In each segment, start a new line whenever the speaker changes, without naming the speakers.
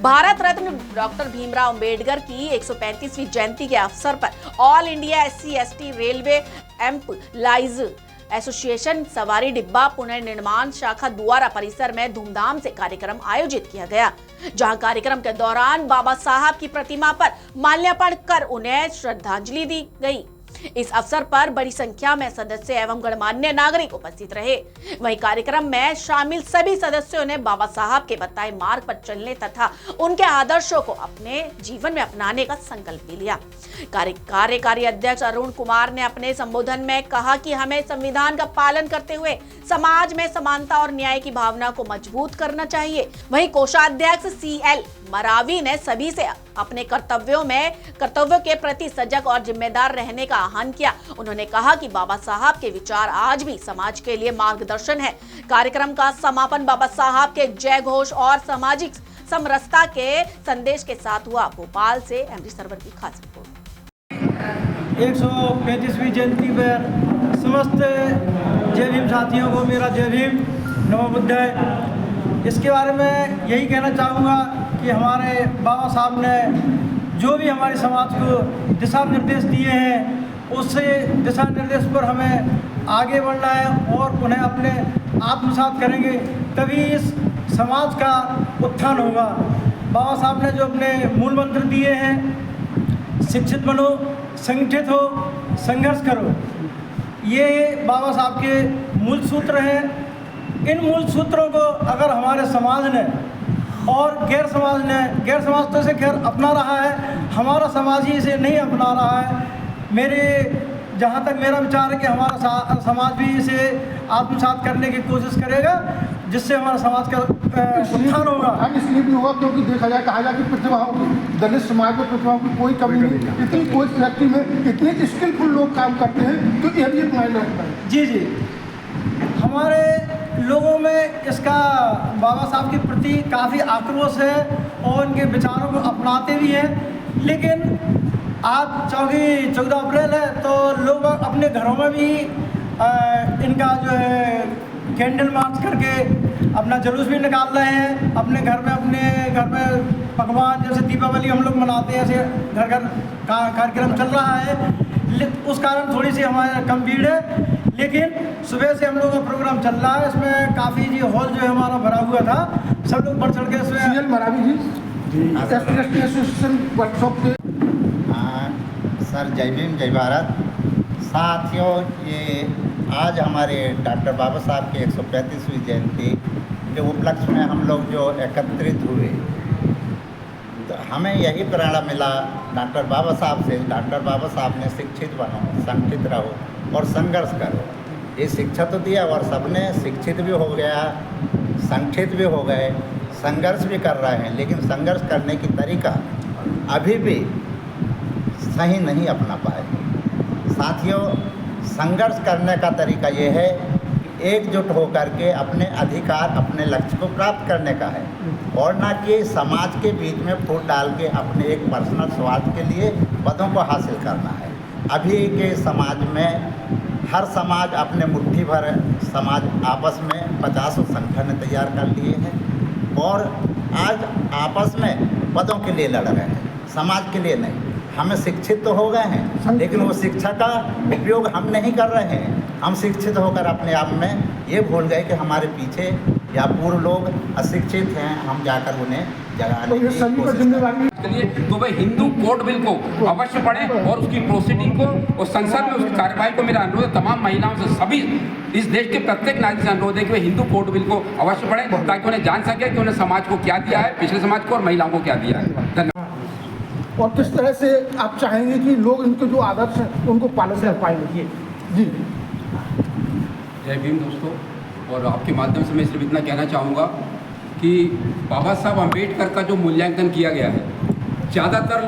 Bharat Ratna doctor Bhimrao Ambedkar की 135वीं जयंती के अवसर पर all India SC/ST railway employees association सवारी डिब्बा पुनर्निर्माण शाखा द्वारा परिसर में धूमधाम से कार्यक्रम आयोजित किया गया, जहां कार्यक्रम के दौरान बाबा साहब की प्रतिमा पर माल्यार्पण कर उन्हें श्रद्धांजलि दी गई। इस अवसर पर बड़ी संख्या में सदस्य एवं गणमान्य नागरिक उपस्थित रहे। वहीं कार्यक्रम में शामिल सभी सदस्यों ने बाबा साहब के बताए मार्ग पर चलने तथा उनके आदर्शों को अपने जीवन में अपनाने का संकल्प भी लिया। कार्यकारी अध्यक्ष अरुण कुमार ने अपने संबोधन में कहा कि हमें संविधान का पालन करते हुए समाज में समानता और न्याय की भावना को मजबूत करना चाहिए। वहीं कोषाध्यक्ष CL मरावी ने सभी से अपने कर्तव्यों के प्रति सजग और जिम्मेदार रहने का आह्वान किया। उन्होंने कहा कि बाबा साहब के विचार आज भी समाज के लिए मार्गदर्शन है। कार्यक्रम का समापन बाबा साहब के जय घोष और सामाजिक समरसता के संदेश के साथ हुआ। भोपाल से MD सरवर की खास रिपोर्ट।
135वीं जयंती पर समस्त जय भीम साथियों को मेरा जय भीम, नमो बुद्धाय। इसके बारे में यही कहना चाहूँगा कि हमारे बाबा साहब ने जो भी हमारे समाज को दिशा निर्देश दिए हैं, उससे दिशा निर्देश पर हमें आगे बढ़ना है और उन्हें अपने आत्मसात करेंगे, तभी इस समाज का उत्थान होगा। बाबा साहब ने जो अपने मूल मंत्र दिए हैं, शिक्षित बनो, संगठित हो, संघर्ष करो, ये बाबा साहब के मूल सूत्र हैं। इन मूल सूत्रों को अगर हमारे समाज ने और गैर समाज तो इसे खैर अपना रहा है, हमारा समाज ही इसे नहीं अपना रहा है। जहाँ तक मेरा विचार है कि हमारा समाज भी इसे आत्मसात करने की कोशिश करेगा, जिससे हमारा समाज का उत्थान होगा।
इसलिए भी होगा क्योंकि देखा जाए, कहा जाए कि प्रतिभाओं की, दलित समाज में प्रतिभाओं की कोई कमी नहीं, इतनी कोई फैक्ट्री में इतने स्किलफुल लोग काम करते हैं, तो यह भी एक मायने रखता है।
जी, हमारे लोगों में इसका बाबा साहब के प्रति काफ़ी आक्रोश है और उनके विचारों को अपनाते भी हैं। लेकिन आज 14 अप्रैल है, तो लोग अपने घरों में भी इनका जो है कैंडल मार्च करके अपना जुलूस भी निकाल रहे हैं। अपने घर में पकवान, जैसे दीपावली हम लोग मनाते हैं, ऐसे घर का कार्यक्रम चल रहा है। उस कारण थोड़ी सी हमारे कम भीड़ है, लेकिन सुबह से हम लोगों का प्रोग्राम चल रहा है। इसमें काफ़ी जी हॉल जो है हमारा भरा हुआ था, सब लोग बढ़ चढ़ के इसमें।
CL मरावी जी एसोसिएशन वर्कशॉप के।
सर जय भीम, जय भारत। साथियों, ये आज हमारे डॉक्टर बाबा साहब की 135वीं जयंती के उपलक्ष्य में हम लोग जो एकत्रित हुए, तो हमें यही प्रेरणा मिला डॉक्टर बाबा साहब से। डॉक्टर बाबा साहब ने शिक्षित बनो, संगठित रहो और संघर्ष करो, ये शिक्षा तो दिया और सबने शिक्षित भी हो गया, संगठित भी हो गए, संघर्ष भी कर रहे हैं। लेकिन संघर्ष करने की तरीका अभी भी सही नहीं अपना पाए। साथियों, संघर्ष करने का तरीका ये है कि एकजुट होकर के अपने अधिकार, अपने लक्ष्य को प्राप्त करने का है, और ना कि समाज के बीच में फूट डाल के अपने एक पर्सनल स्वार्थ के लिए पदों को हासिल करना है। अभी के समाज में हर समाज अपने मुट्ठी भर समाज आपस में 50 संगठन तैयार कर लिए हैं और आज आपस में पदों के लिए लड़ रहे हैं, समाज के लिए नहीं। हमें शिक्षित तो हो गए हैं, लेकिन वो शिक्षा का उपयोग हम नहीं कर रहे हैं। हम शिक्षित होकर अपने आप में ये भूल गए कि हमारे पीछे या पूर्व लोग अशिक्षित हैं, हम जाकर उन्हें जगाने की कोशिश
करें। तो भाई हिंदू कोड बिल को अवश्य पढ़ें और उसकी प्रोसीडिंग को और संसद में उसकी कार्यवाही को मेरा अनुरोध है। तमाम महिलाओं से, सभी इस देश के प्रत्येक नागरिक से अनुरोध है कि वे हिंदू कोड बिल को अवश्य पढ़ें, ताकि उन्हें जान सके कि उन्हें समाज को क्या दिया है, पिछले समाज को और महिलाओं को क्या दिया है। धन्यवाद।
और किस तरह से आप चाहेंगे कि लोग इनके जो आदर्श हैं उनको पालन कर पाएंगे? जी,
जय भीम दोस्तों। और आपके माध्यम से मैं सिर्फ इतना कहना चाहूँगा कि बाबा साहब अम्बेडकर का जो मूल्यांकन किया गया है, ज़्यादातर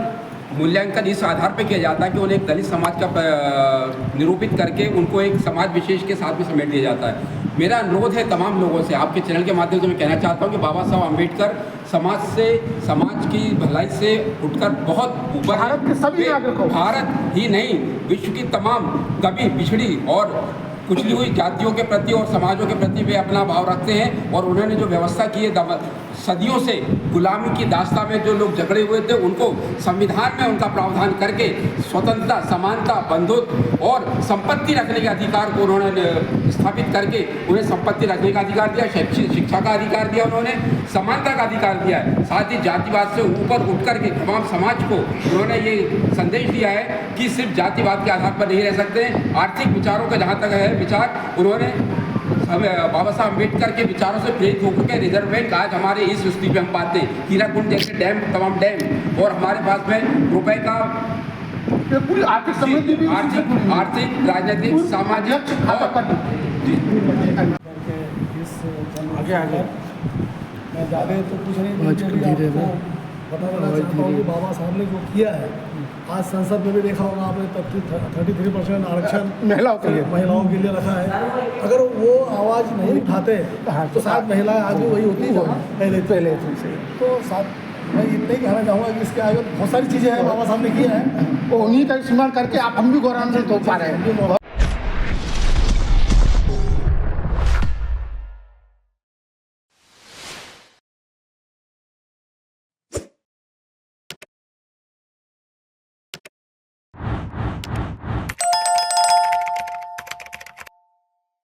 मूल्यांकन इस आधार पर किया जाता है कि उन्हें एक दलित समाज का निरूपित करके उनको एक समाज विशेष के साथ में समेट दिया जाता है। मेरा अनुरोध है तमाम लोगों से, आपके चैनल के माध्यम से मैं कहना चाहता हूँ कि बाबा साहब अम्बेडकर समाज की भलाई से उठकर बहुत ऊपर,
भारत के सभी नागरिकों,
भारत ही नहीं विश्व की तमाम कभी पिछड़ी और कुचली हुई जातियों के प्रति और समाजों के प्रति वे अपना भाव रखते हैं। और उन्होंने जो व्यवस्था की है सदियों से गुलामी की दास्ता में जो लोग जकड़े हुए थे उनको संविधान में उनका प्रावधान करके स्वतंत्रता, समानता, बंधुत्व और संपत्ति रखने के अधिकार को उन्होंने स्थापित करके उन्हें संपत्ति रखने का अधिकार दिया, शिक्षा का अधिकार दिया, उन्होंने समानता का अधिकार दिया है। साथ ही जातिवाद से ऊपर उठ करके तमाम समाज को उन्होंने ये संदेश दिया है कि सिर्फ जातिवाद के आधार पर नहीं रह सकते। आर्थिक विचारों का जहाँ तक है विचार, उन्होंने बाबा साहब अम्बेडकर के विचारों से प्रेरित होकर के रिजर्व बैंक आज हमारे इस स्थिति पे हम पाते हैं। हीराकुंड जैसे डैम, तमाम डैम, और हमारे पास में रुपए का
पूरी आर्थिक समृद्धि भी
आर्थिक, राजनीतिक, सामाजिक
आगे आगे
मैं ज़्यादा तो कुछ नहीं बताना चाहता हूँ कि बाबा साहब ने जो किया है, आज संसद में भी देखा होगा आपने, 33% आरक्षण
महिलाओं के लिए
महिलाओं के लिए रखा है। अगर वो आवाज़ नहीं उठाते तो शायद महिलाएं आज भी वही होती जो पहले तो साथ मैं इतना ही कहना चाहूँगा कि इसके आगे बहुत सारी चीज़ें हैं बाबा साहब ने किया है,
उन्हीं का इस्तेमाल करके आप हम भी गौरवान्वित हो पा रहे हैं।